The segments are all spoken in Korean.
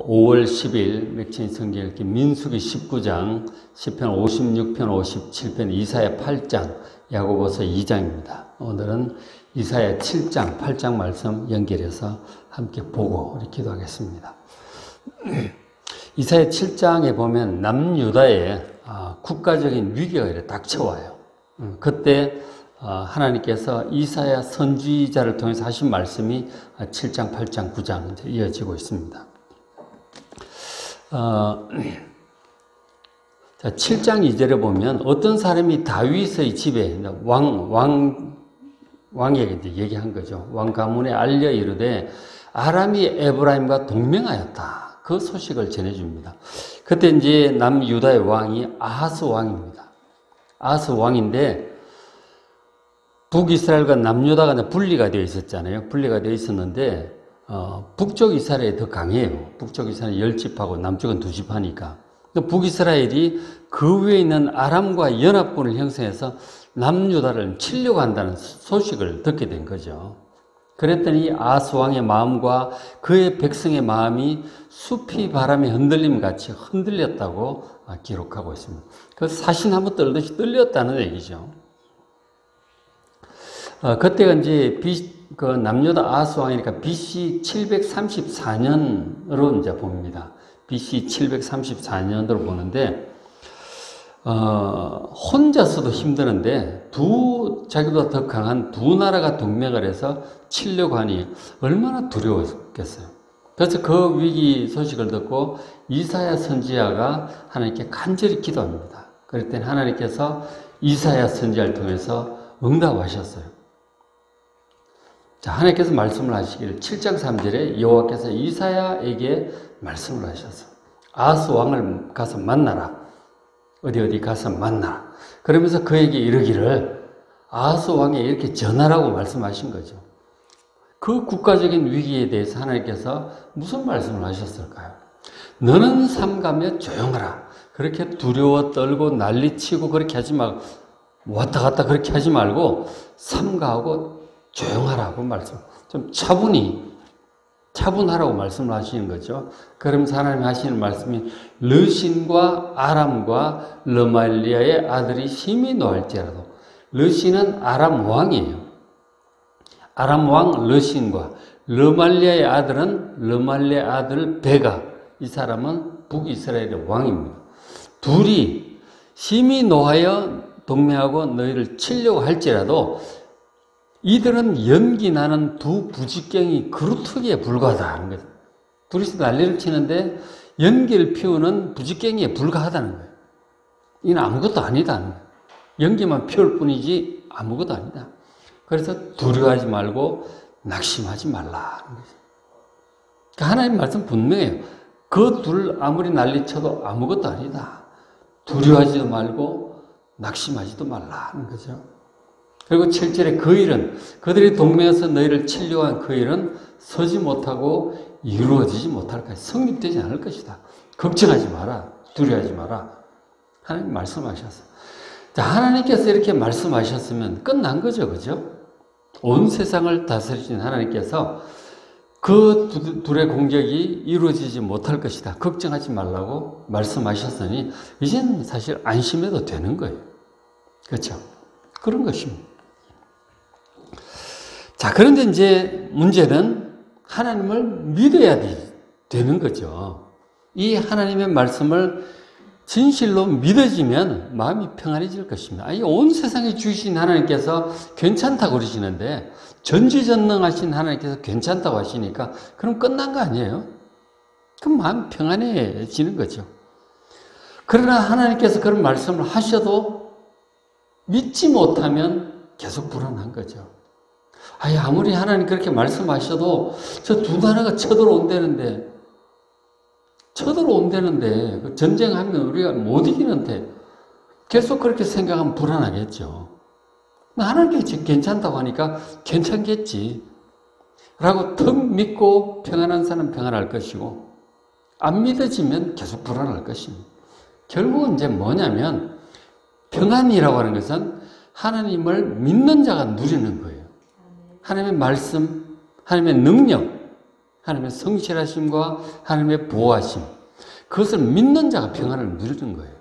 5월 10일 맥주인 성경 읽기 민수기 19장, 시편 56편, 57편, 이사야 8장, 야고보서 2장입니다. 오늘은 이사야 7장, 8장 말씀 연결해서 함께 보고 우리 기도하겠습니다. 이사야 7장에 보면 남유다에 국가적인 위기가 이렇게 닥쳐와요. 그때 하나님께서 이사야 선지자를 통해서 하신 말씀이 7장, 8장, 9장 이제 이어지고 있습니다. 자, 7장 2절에 보면 어떤 사람이 다윗의 집에 왕에게 이제 얘기한 거죠. 왕 가문에 알려 이르되 아람이 에브라임과 동맹하였다. 그 소식을 전해줍니다. 그때 이제 남유다의 왕이 아하스 왕입니다. 아하스 왕인데 북이스라엘과 남유다가 분리가 되어 있었잖아요. 분리가 되어 있었는데 북쪽 이스라엘이 더 강해요. 북쪽 이스라엘 10집하고 남쪽은 2집 하니까. 북이스라엘이 그 위에 있는 아람과 연합군을 형성해서 남유다를 치려고 한다는 소식을 듣게 된 거죠. 그랬더니 아하스 왕의 마음과 그의 백성의 마음이 숲이 바람에 흔들림 같이 흔들렸다고 기록하고 있습니다. 그 사신 한번 떨듯이 떨렸다는 얘기죠. 그때가 이제 남유다 아하스 왕이니까 BC 734년으로 이제 봅니다. BC 734년으로 보는데, 혼자서도 힘드는데, 자기보다 더 강한 두 나라가 동맹을 해서 치려고 하니 얼마나 두려웠겠어요. 그래서 그 위기 소식을 듣고 이사야 선지자가 하나님께 간절히 기도합니다. 그랬더니 하나님께서 이사야 선지자를 통해서 응답하셨어요. 자, 하나님께서 말씀을 하시기를 7장 3절에 여호와께서 이사야에게 말씀을 하셨어요. 아하스 왕을 가서 만나라. 어디 가서 만나라. 그러면서 그에게 이르기를 아하스 왕에 이렇게 전하라고 말씀하신 거죠. 그 국가적인 위기에 대해서 하나님께서 무슨 말씀을 하셨을까요? 너는 삼가며 조용하라. 그렇게 두려워 떨고 난리치고 그렇게 하지 말고 왔다 갔다 그렇게 하지 말고 삼가하고 조용하라고 좀 차분하라고 말씀을 하시는 거죠. 그러면서 하나님 하시는 말씀이 르신과 아람과 르말리아의 아들이 심히 노할지라도. 르신은 아람 왕이에요. 아람 왕 르신과 르말리아의 아들은 르말리아 아들 베가. 이 사람은 북이스라엘의 왕입니다. 둘이 심히 노하여 동맹하고 너희를 치려고 할지라도 이들은 연기 나는 두 부직갱이 그루터기에 불과하다는 거예요. 둘이서 난리를 치는데 연기를 피우는 부직갱이에 불과하다는 거예요. 이는 아무것도 아니다는 거예요. 연기만 피울 뿐이지 아무것도 아니다. 그래서 두려워하지 말고 낙심하지 말라는 거죠. 그러니까 하나님 말씀 분명해요. 그 둘 아무리 난리쳐도 아무것도 아니다. 두려워하지도 말고 낙심하지도 말라는 거죠. 그리고 7절에 그 일은 그들이 동맹해서 너희를 치려고 한 그 일은 서지 못하고 이루어지지 못할 것이다. 성립되지 않을 것이다. 걱정하지 마라. 두려워하지 마라. 하나님 말씀하셨어요. 자, 하나님께서 이렇게 말씀하셨으면 끝난 거죠. 그죠? 온 세상을 다스리신 하나님께서 그 둘의 공격이 이루어지지 못할 것이다. 걱정하지 말라고 말씀하셨으니 이제는 사실 안심해도 되는 거예요. 그렇죠? 그런 것입니다. 자, 그런데 이제 문제는 하나님을 믿어야 되는 거죠. 이 하나님의 말씀을 진실로 믿어지면 마음이 평안해질 것입니다. 온 세상에 주신 하나님께서 괜찮다고 그러시는데 전지전능하신 하나님께서 괜찮다고 하시니까 그럼 끝난 거 아니에요? 그럼 마음이 평안해지는 거죠. 그러나 하나님께서 그런 말씀을 하셔도 믿지 못하면 계속 불안한 거죠. 아무리 하나님 그렇게 말씀하셔도 저 두 나라가 쳐들어온다는데 전쟁하면 우리가 못 이기는데 계속 그렇게 생각하면 불안하겠죠. 하나님께서 괜찮다고 하니까 괜찮겠지 라고 턱 믿고 평안한 사람은 평안할 것이고 안 믿어지면 계속 불안할 것입니다. 결국은 이제 뭐냐면 평안이라고 하는 것은 하나님을 믿는 자가 누리는 거예요. 하나님의 말씀, 하나님의 능력, 하나님의 성실하심과 하나님의 보호하심, 그것을 믿는 자가 평안을 누리는 거예요.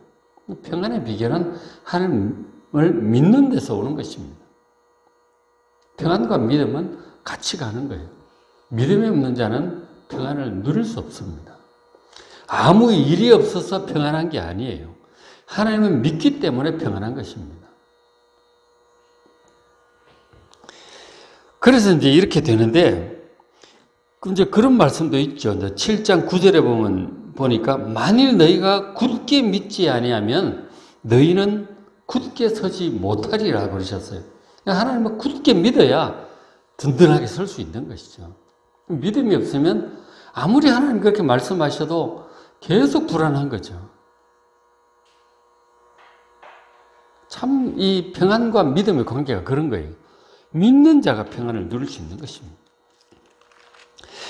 평안의 비결은 하나님을 믿는 데서 오는 것입니다. 평안과 믿음은 같이 가는 거예요. 믿음이 없는 자는 평안을 누릴 수 없습니다. 아무 일이 없어서 평안한 게 아니에요. 하나님을 믿기 때문에 평안한 것입니다. 그래서 이제 이렇게 되는데, 이제 그런 말씀도 있죠. 7장 9절에 보니까 만일 너희가 굳게 믿지 아니하면 너희는 굳게 서지 못하리라 그러셨어요. 하나님은 굳게 믿어야 든든하게 설 수 있는 것이죠. 믿음이 없으면 아무리 하나님 그렇게 말씀하셔도 계속 불안한 거죠. 참 이 평안과 믿음의 관계가 그런 거예요. 믿는 자가 평안을 누릴 수 있는 것입니다.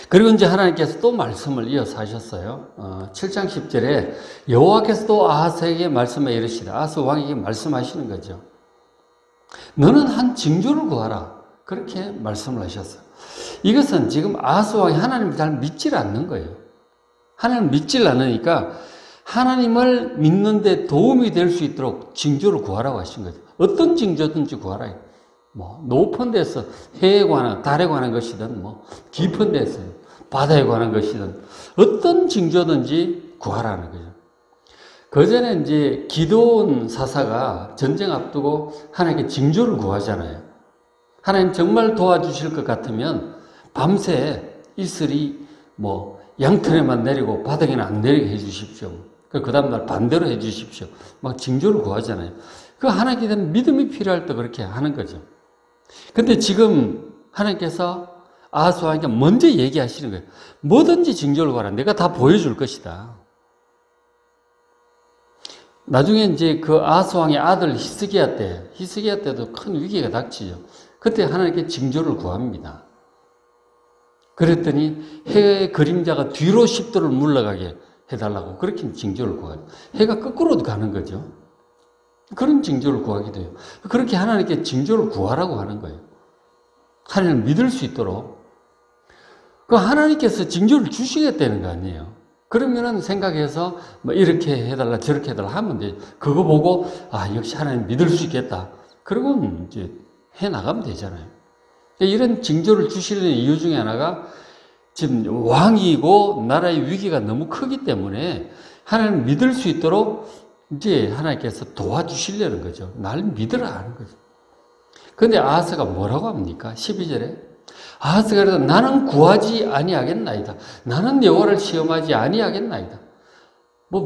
그리고 이제 하나님께서 또 말씀을 이어서 하셨어요. 7장 10절에 여호와께서 또 아하스에게 말씀해 이르시되, 아하스 왕에게 말씀하시는 거죠. 너는 한 징조를 구하라. 그렇게 말씀을 하셨어요. 이것은 지금 아하스 왕이 하나님을 잘 믿질 않는 거예요. 하나님을 믿질 않으니까 하나님을 믿는 데 도움이 될 수 있도록 징조를 구하라고 하신 거죠. 어떤 징조든지 구하라. 높은 데서 해에 관한, 달에 관한 것이든, 깊은 데서 바다에 관한 것이든, 어떤 징조든지 구하라는 거죠. 그 전에 이제 기드온 사사가 전쟁 앞두고 하나님께 징조를 구하잖아요. 하나님 정말 도와주실 것 같으면 밤새 이슬이 양털에만 내리고 바닥에는 안 내리게 해 주십시오. 그 다음날 반대로 해 주십시오. 막 징조를 구하잖아요. 그 하나님께 대한 믿음이 필요할 때 그렇게 하는 거죠. 근데 지금 하나님께서 아하스 왕에게 먼저 얘기하시는 거예요. 뭐든지 징조를 구하라. 내가 다 보여줄 것이다. 나중에 이제 그 아하스 왕의 아들 히스기야 때도 큰 위기가 닥치죠. 그때 하나님께 징조를 구합니다. 그랬더니 해의 그림자가 뒤로 10도를 물러가게 해달라고 그렇게 징조를 구하죠. 해가 거꾸로 가는 거죠. 그런 징조를 구하기도 해요. 그렇게 하나님께 징조를 구하라고 하는 거예요. 하나님을 믿을 수 있도록. 그 하나님께서 징조를 주시겠다는 거 아니에요. 그러면은 생각해서 이렇게 해달라 저렇게 해달라 하면 돼요. 그거 보고 역시 하나님 믿을 수 있겠다. 그러면 이제 해나가면 되잖아요. 이런 징조를 주시는 이유 중에 하나가 지금 왕이고 나라의 위기가 너무 크기 때문에 하나님을 믿을 수 있도록 이제 하나님께서 도와주시려는 거죠. 날 믿으라 하는 거죠. 그런데 아하스가 뭐라고 합니까? 12절에 아하스가 그래서 나는 구하지 아니하겠나이다. 나는 여호와를 시험하지 아니하겠나이다.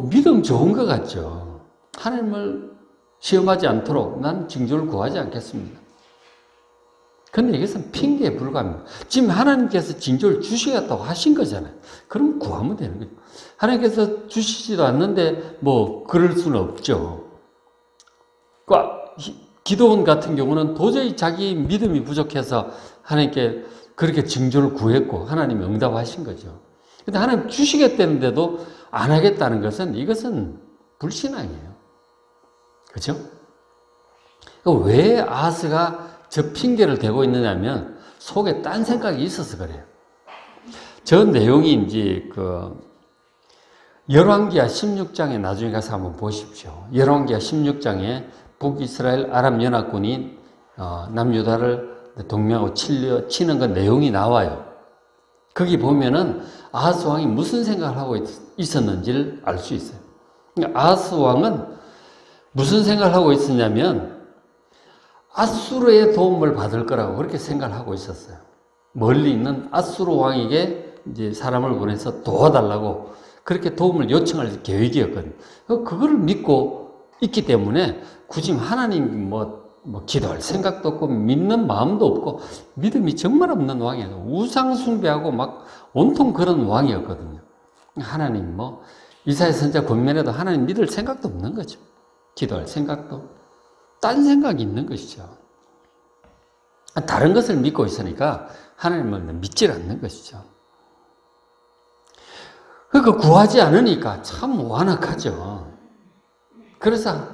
믿음 좋은 것 같죠. 하나님을 시험하지 않도록 난 징조를 구하지 않겠습니다. 그런데 이것은 핑계에 불과합니다. 지금 하나님께서 징조를 주시겠다고 하신 거잖아요. 그럼 구하면 되는 거죠. 하나님께서 주시지도 않는데 그럴 수는 없죠. 기드온 같은 경우는 도저히 자기 믿음이 부족해서 하나님께 그렇게 징조를 구했고 하나님이 응답하신 거죠. 근데 하나님 주시겠다는데도 안 하겠다는 것은 이것은 불신앙이에요. 그렇죠? 왜 아하스가 저 핑계를 대고 있느냐면 속에 딴 생각이 있어서 그래요. 저 내용이 이제 열왕기하 16장에 나중에 가서 한번 보십시오. 열왕기하 16장에 북이스라엘 아람 연합군이 남유다를 동맹하고 치는 그 내용이 나와요. 거기 보면은 아하스 왕이 무슨 생각을 하고 있었는지를 알 수 있어요. 아하스 왕은 무슨 생각을 하고 있었냐면 아수르의 도움을 받을 거라고 그렇게 생각을 하고 있었어요. 멀리 있는 아수르 왕에게 이제 사람을 보내서 도와달라고 그렇게 도움을 요청할 계획이었거든요. 그거를 믿고 있기 때문에 굳이 하나님 기도할 생각도 없고 믿는 마음도 없고 믿음이 정말 없는 왕이에요. 우상 숭배하고 막 온통 그런 왕이었거든요. 하나님 이사야 선지자 권면에도 하나님 믿을 생각도 없는 거죠. 기도할 생각도 딴 생각이 있는 것이죠. 다른 것을 믿고 있으니까 하나님을 믿질 않는 것이죠. 그러니까 구하지 않으니까 참 완악하죠. 그래서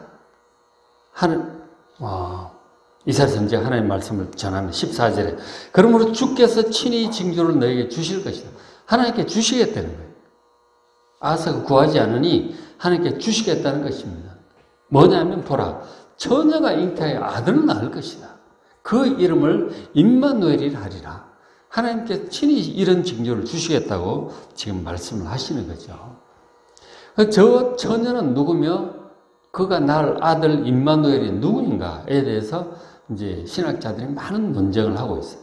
이사야 선지자 하나님 말씀을 전하는 14절에 그러므로 주께서 친히 징조를 너에게 주실 것이다. 하나님께 주시겠다는 거예요. 아하스가 구하지 않으니 하나님께 주시겠다는 것입니다. 뭐냐면 보라, 처녀가 잉태하여 아들을 낳을 것이다. 그 이름을 임마누엘이라 하리라. 하나님께 친히 이런 징조를 주시겠다고 지금 말씀을 하시는 거죠. 저 처녀는 누구며 그가 낳을 아들 임마누엘이 누구인가에 대해서 이제 신학자들이 많은 논쟁을 하고 있어요.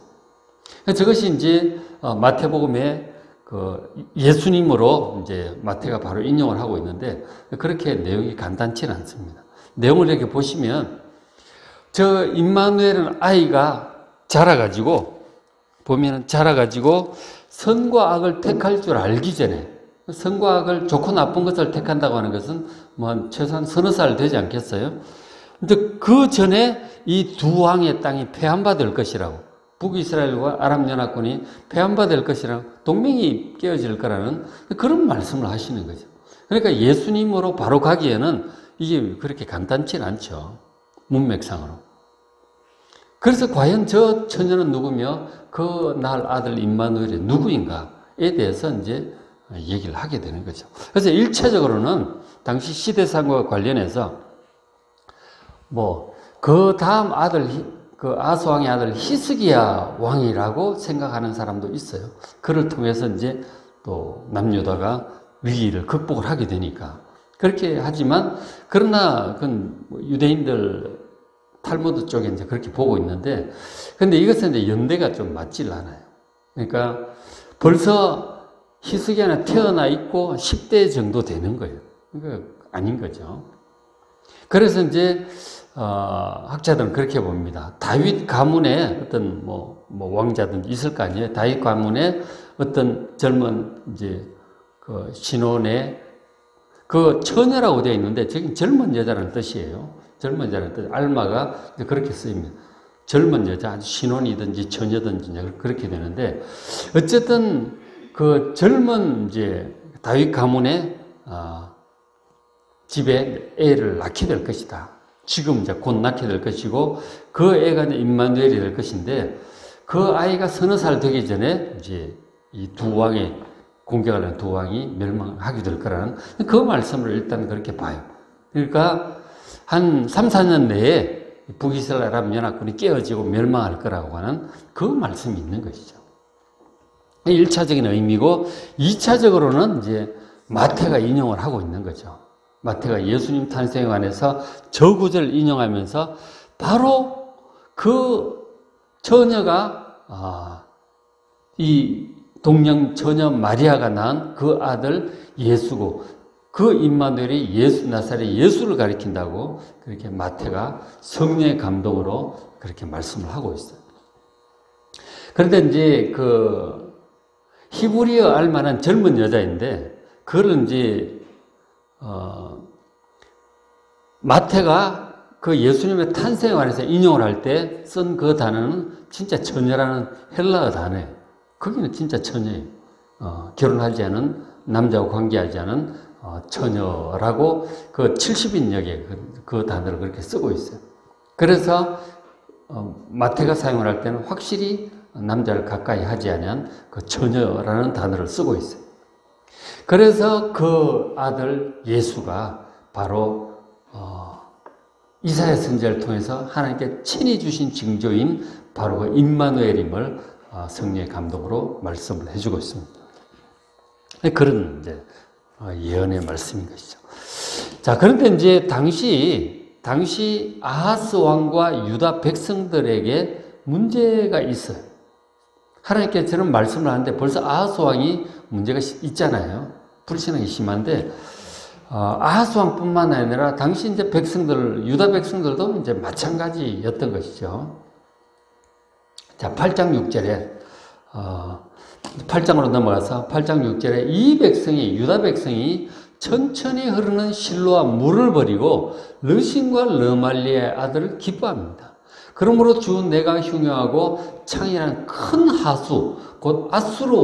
저것이 이제 마태복음에 그 예수님으로 이제 마태가 바로 인용을 하고 있는데 그렇게 내용이 간단치는 않습니다. 내용을 이렇게 보시면 저 임마누엘은 아이가 자라가지고 보면은 자라가지고 선과 악을 택할 줄 알기 전에 선과 악을 좋고 나쁜 것을 택한다고 하는 것은 뭐 최소한 서너 살 되지 않겠어요? 근데 그 전에 이 두 왕의 땅이 패한받을 것이라고 북이스라엘과 아람 연합군이 패한받을 것이라고 동맹이 깨어질 거라는 그런 말씀을 하시는 거죠. 그러니까 예수님으로 바로 가기에는 이게 그렇게 간단치는 않죠. 문맥상으로. 그래서 과연 저 처녀는 누구며 그 낳을 아들 임마누엘이 누구인가에 대해서 이제 얘기를 하게 되는 거죠. 그래서 1차적으로는 당시 시대상과 관련해서 그 다음 아들, 그 아하스 왕의 아들 히스기야 왕이라고 생각하는 사람도 있어요. 그를 통해서 이제 또 남유다가 위기를 극복을 하게 되니까. 그렇게 하지만, 그러나, 그건 유대인들 탈무드 쪽에 이제 그렇게 보고 있는데, 근데 이것은 이제 연대가 좀 맞질 않아요. 그러니까 벌써 히스기야는 태어나 있고 10대 정도 되는 거예요. 그러니까 아닌 거죠. 그래서 이제, 학자들은 그렇게 봅니다. 다윗 가문에 어떤 왕자든지 있을 거 아니에요. 다윗 가문에 어떤 젊은 이제 그 신혼의 그 처녀라고 되어 있는데 저기 젊은 여자라는 뜻이에요. 젊은 여자라는 뜻. 알마가 그렇게 쓰입니다. 젊은 여자, 아주 신혼이든지 처녀든지 그렇게 되는데 어쨌든 그 젊은 이제 다윗 가문의 집에 애를 낳게 될 것이다. 지금 이제 곧 낳게 될 것이고 그 애가 이제 임마누엘이 될 것인데 그 아이가 서너 살 되기 전에 이제 이 두 왕의 공격을 하는 두 왕이 멸망하게 될 거라는 그 말씀을 일단 그렇게 봐요. 그러니까 한 3, 4년 내에 북이스라엘 아람 연합군이 깨어지고 멸망할 거라고 하는 그 말씀이 있는 것이죠. 1차적인 의미고 2차적으로는 이제 마태가 인용을 하고 있는 거죠. 마태가 예수님 탄생에 관해서 저 구절을 인용하면서 바로 그 처녀가 이 동양 처녀 마리아가 낳은 그 아들 예수고 그 임마누엘이 예수 나사렛 예수를 가리킨다고 그렇게 마태가 성령의 감동으로 그렇게 말씀을 하고 있어요. 그런데 이제 그 히브리어 알만한 젊은 여자인데 그걸 이제 마태가 그 예수님의 탄생에 관해서 인용을 할 때 쓴 그 단어는 진짜 처녀라는 헬라어 단어예요. 거기는 진짜 처녀예요. 결혼하지 않은 남자와 관계하지 않은 처녀라고 그 70인역에 그 단어를 그렇게 쓰고 있어요. 그래서 마태가 사용을 할 때는 확실히 남자를 가까이 하지 않은 그 처녀라는 단어를 쓰고 있어요. 그래서 그 아들 예수가 바로 이사야 선지자를 통해서 하나님께 친히 주신 징조인 바로 그 임마누엘임을 성령의 감동으로 말씀을 해주고 있습니다. 그런 이제 예언의 말씀인 것이죠. 자, 그런데 이제 당시 아하스 왕과 유다 백성들에게 문제가 있어요. 하나님께 저는 말씀을 하는데 벌써 아하스 왕이 문제가 있잖아요. 불신앙이 심한데 아하스 왕뿐만 아니라 당시 이제 백성들, 유다 백성들도 이제 마찬가지였던 것이죠. 자, 8장 6절에 8장으로 넘어가서 8장 6절에 이 백성이 유다 백성이 천천히 흐르는 실로와 물을 버리고 르신과 르말리아의 아들을 기뻐합니다. 그러므로 주 내가 흉여하고 창이라는 큰 하수 곧 아수르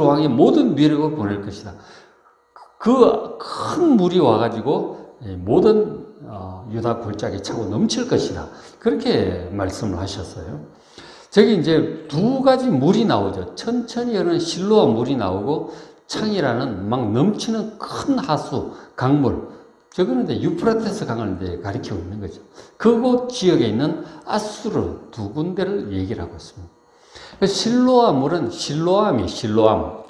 왕의 모든 미력을 보낼 것이다. 그 큰 물이 와가지고 모든 유다 골짜기에 차고 넘칠 것이다. 그렇게 말씀을 하셨어요. 저기 이제 두 가지 물이 나오죠. 천천히 흐르는 실로암 물이 나오고 창이라는 막 넘치는 큰 하수, 강물. 저거는 이제 유프라테스 강을 이제 가리키고 있는 거죠. 그곳 지역에 있는 아수르 두 군데를 얘기를 하고 있습니다. 실로암 물은 실로암이 실로암.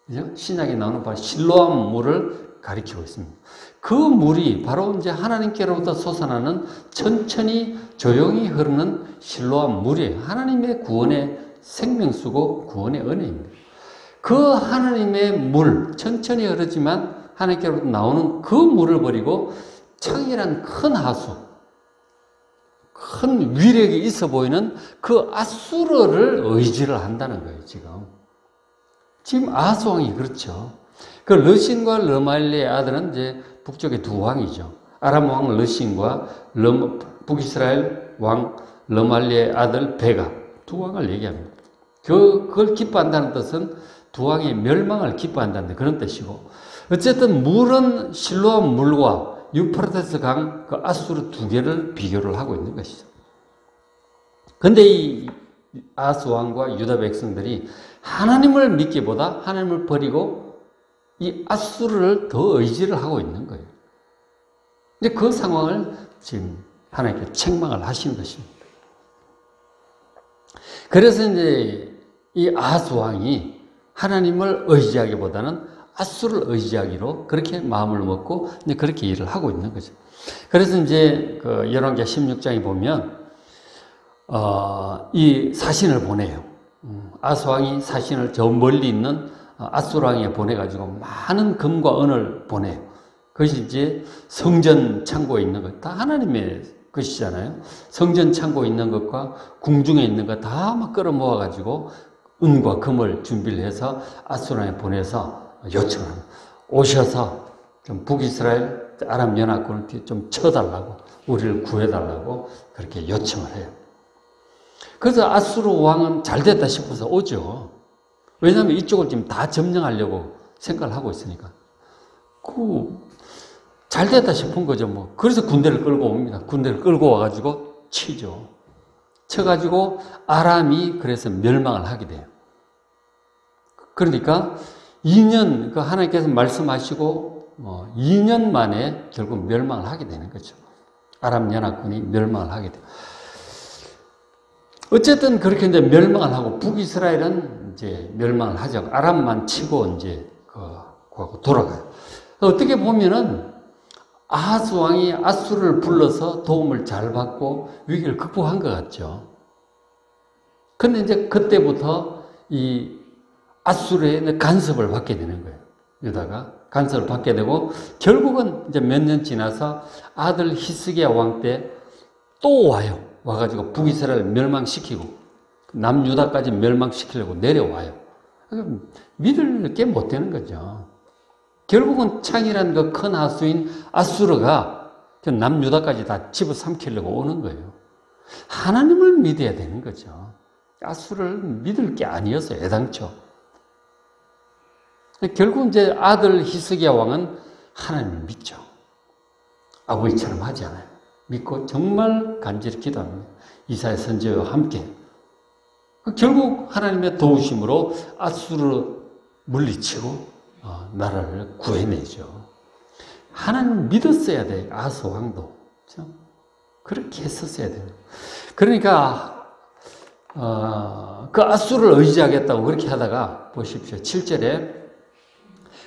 그죠? 신약에 나오는 바로 실로암 물을 가리키고 있습니다. 그 물이 바로 이제 하나님께로부터 솟아나는 천천히 조용히 흐르는 실로암 물이에요. 하나님의 구원의 생명수고 구원의 은혜입니다. 그 하나님의 물, 천천히 흐르지만 하나님께로부터 나오는 그 물을 버리고 창이란 큰 하수, 큰 위력이 있어 보이는 그 아수르를 의지를 한다는 거예요, 지금. 지금 아하스 왕이 그렇죠. 그 르신과 르말리의 아들은 이제 북쪽의 두 왕이죠. 아람 왕 르신과 북이스라엘 왕 르말리의 아들 베가 두 왕을 얘기합니다. 그걸 기뻐한다는 뜻은 두 왕의 멸망을 기뻐한다는 그런 뜻이고, 어쨌든 물은 실로암 물과 유프라테스 강 그 아수르 두 개를 비교를 하고 있는 것이죠. 근데 이 아하스 왕과 유다 백성들이 하나님을 믿기보다 하나님을 버리고 이 아수르를 더 의지를 하고 있는 거예요. 이제 그 상황을 지금 하나님께 책망을 하시는 것입니다. 그래서 이제 이 아하스 왕이 하나님을 의지하기보다는 아수르를 의지하기로 그렇게 마음을 먹고 이제 그렇게 일을 하고 있는 거죠. 그래서 이제 그 열왕기하 16장에 보면 이 사신을 보내요. 아하스 왕이 사신을 저 멀리 있는 아수르 왕에 보내가지고 많은 금과 은을 보내요. 그것이 이제 성전 창고에 있는 것, 다 하나님의 것이잖아요. 성전 창고에 있는 것과 궁중에 있는 것 다 막 끌어모아가지고 은과 금을 준비를 해서 아수르 왕에 보내서 요청을 합니다. 오셔서 좀 북이스라엘 아람 연합군을 좀 쳐달라고, 우리를 구해달라고 그렇게 요청을 해요. 그래서 아수르 왕은 잘 됐다 싶어서 오죠. 왜냐하면 이쪽을 지금 다 점령하려고 생각을 하고 있으니까. 잘 됐다 싶은 거죠, 뭐. 그래서 군대를 끌고 옵니다. 군대를 끌고 와가지고 치죠. 쳐가지고 아람이 그래서 멸망을 하게 돼요. 그러니까 2년, 그 하나님께서 말씀하시고 2년 만에 결국 멸망을 하게 되는 거죠. 아람 연합군이 멸망을 하게 돼요. 어쨌든 그렇게 이제 멸망을 하고 북이스라엘은 이제 멸망을 하죠. 아람만 치고 이제 돌아가요. 어떻게 보면은 아하스 왕이 아수르를 불러서 도움을 잘 받고 위기를 극복한 것 같죠. 근데 이제 그때부터 이 아수르의 간섭을 받게 되는 거예요. 유다가 간섭을 받게 되고 결국은 이제 몇 년 지나서 아들 히스기야 왕 때 또 와요. 와가지고 북이스라엘을 멸망시키고 남유다까지 멸망시키려고 내려와요. 믿을 게 못 되는 거죠. 결국은 창이라는 그 큰 하수인 아수르가 남유다까지 다 집어삼키려고 오는 거예요. 하나님을 믿어야 되는 거죠. 아수르를 믿을 게 아니었어요, 애당초. 결국 이제 아들 히스기야 왕은 하나님을 믿죠. 아버지처럼 하지 않아요. 믿고 정말 간절히 기도합니다. 이사야 선지자와 함께. 결국 하나님의 도우심으로 아수르를 물리치고 나라를 구해내죠. 하나님을 믿었어야 돼요. 아하스 왕도. 그렇죠? 그렇게 했었어야 돼요. 그러니까 그 아수르를 의지하겠다고 그렇게 하다가 보십시오. 7절에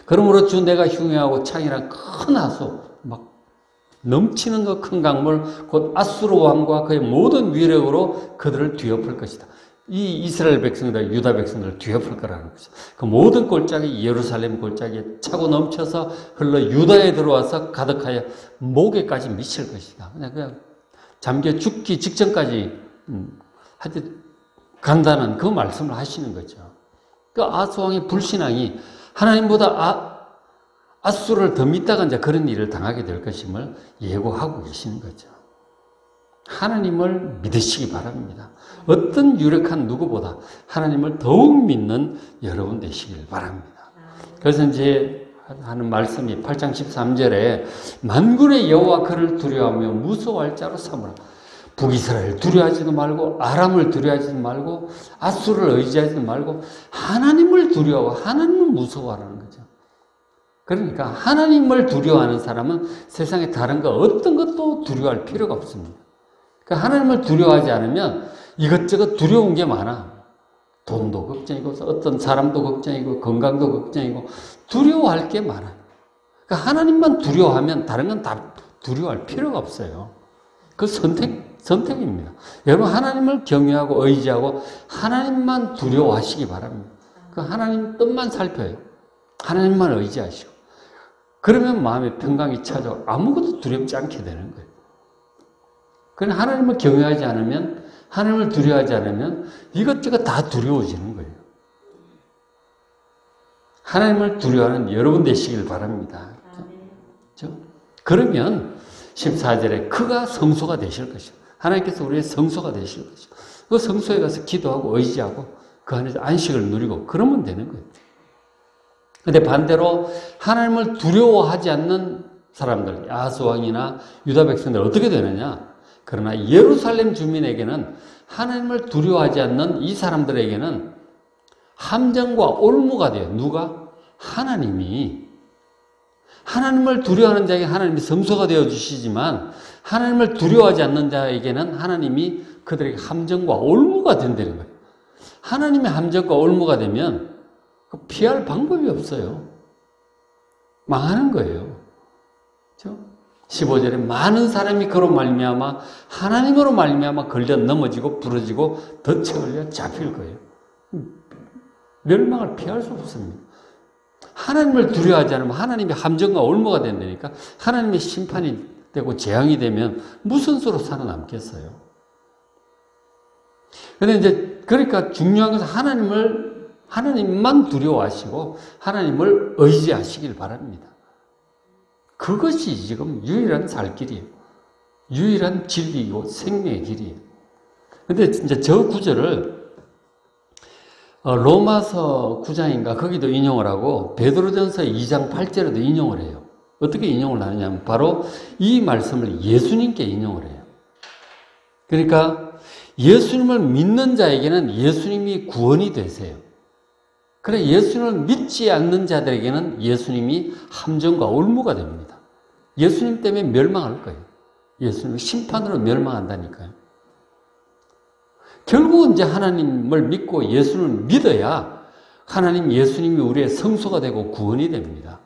그러므로 주 내가 흉회하고 창이란 큰 하수, 막 넘치는 그 큰 강물, 곧 아수르 왕과 그의 모든 위력으로 그들을 뒤엎을 것이다. 이 이스라엘 백성들, 유다 백성들을 뒤엎을 거라는 거죠. 그 모든 골짜기, 예루살렘 골짜기에 차고 넘쳐서 흘러 유다에 들어와서 가득하여 목에까지 미칠 것이다. 그냥 잠겨 죽기 직전까지 간다는 그 말씀을 하시는 거죠. 그 아하스 왕의 불신앙이 하나님보다 아수르를 더 믿다가 이제 그런 일을 당하게 될 것임을 예고하고 계시는 거죠. 하나님을 믿으시기 바랍니다. 어떤 유력한 누구보다 하나님을 더욱 믿는 여러분 되시길 바랍니다. 그래서 이제 하는 말씀이 8장 13절에 만군의 여호와 그를 두려워하며 무서워할 자로 삼으라. 북이스라엘 두려워하지도 말고 아람을 두려워하지도 말고 아수를 의지하지도 말고 하나님을 두려워하고 하나님을 무서워하라는 거죠. 그러니까 하나님을 두려워하는 사람은 세상에 다른 거 어떤 것도 두려워할 필요가 없습니다. 그러니까 하나님을 두려워하지 않으면 이것저것 두려운 게 많아. 돈도 걱정이고 어떤 사람도 걱정이고 건강도 걱정이고 두려워할 게 많아요. 그러니까 하나님만 두려워하면 다른 건 다 두려워할 필요가 없어요. 그 선택입니다. 여러분 하나님을 경외하고 의지하고 하나님만 두려워하시기 바랍니다. 그 하나님 뜻만 살펴요. 하나님만 의지하시고 그러면 마음의 평강이 찾아오고 아무것도 두렵지 않게 되는 거예요. 그러나 하나님을 경외하지 않으면 하나님을 두려워하지 않으면 이것저것 다 두려워지는 거예요. 하나님을 두려워하는 여러분 되시길 바랍니다. 그렇죠? 그러면 14절에 그가 성소가 되실 것이고 하나님께서 우리의 성소가 되실 것이고 그 성소에 가서 기도하고 의지하고 그 안에서 안식을 누리고 그러면 되는 거예요. 그런데 반대로 하나님을 두려워하지 않는 사람들, 아하스 왕이나 유다 백성들 어떻게 되느냐? 그러나 예루살렘 주민에게는 하나님을 두려워하지 않는 이 사람들에게는 함정과 올무가 돼요. 누가? 하나님이. 하나님을 두려워하는 자에게 하나님이 성소가 되어주시지만 하나님을 두려워하지 않는 자에게는 하나님이 그들에게 함정과 올무가 된다는 거예요. 하나님의 함정과 올무가 되면 피할 방법이 없어요. 망하는 거예요. 그렇죠? 15절에 많은 사람이 그로 말미암아 하나님으로 말미암아 걸려 넘어지고 부러지고 덫에 걸려 잡힐 거예요. 멸망을 피할 수 없습니다. 하나님을 두려워하지 않으면 하나님의 함정과 올무가 된다니까 하나님의 심판이 되고 재앙이 되면 무슨 수로 살아남겠어요? 그런데 이제 그러니까 중요한 것은 하나님만 두려워하시고 하나님을 의지하시길 바랍니다. 그것이 지금 유일한 살 길이에요. 유일한 진리이고 생명의 길이에요. 근데 진짜 저 구절을 로마서 9장인가 거기도 인용을 하고 베드로전서 2장 8절에도 인용을 해요. 어떻게 인용을 하느냐면 바로 이 말씀을 예수님께 인용을 해요. 그러니까 예수님을 믿는 자에게는 예수님이 구원이 되세요. 그래 예수님을 믿지 않는 자들에게는 예수님이 함정과 올무가 됩니다. 예수님 때문에 멸망할 거예요. 예수님의 심판으로 멸망한다니까요. 결국은 이제 하나님을 믿고 예수님을 믿어야 하나님 예수님이 우리의 성소가 되고 구원이 됩니다.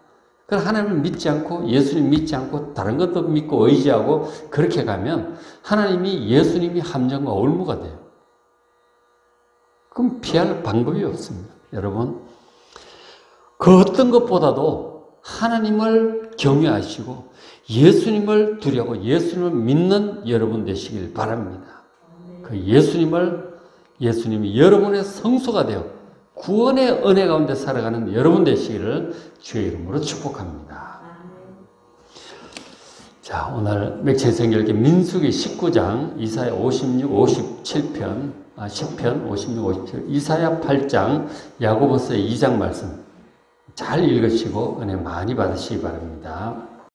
그럼 하나님을 믿지 않고 예수님 믿지 않고 다른 것도 믿고 의지하고 그렇게 가면 하나님이 예수님이 함정과 올무가 돼요. 그럼 피할 방법이 없습니다. 여러분 그 어떤 것보다도 하나님을 경외하시고 예수님을 두려워하고 예수님을 믿는 여러분 되시길 바랍니다. 그 예수님이 여러분의 성소가 되어 구원의 은혜 가운데 살아가는 여러분 되시기를 주의 이름으로 축복합니다. 자, 오늘 맥체성결기 민수기 19장, 이사야 56, 57편, 10편, 56, 57, 이사야 8장, 야고보서 2장 말씀 잘 읽으시고 은혜 많이 받으시기 바랍니다.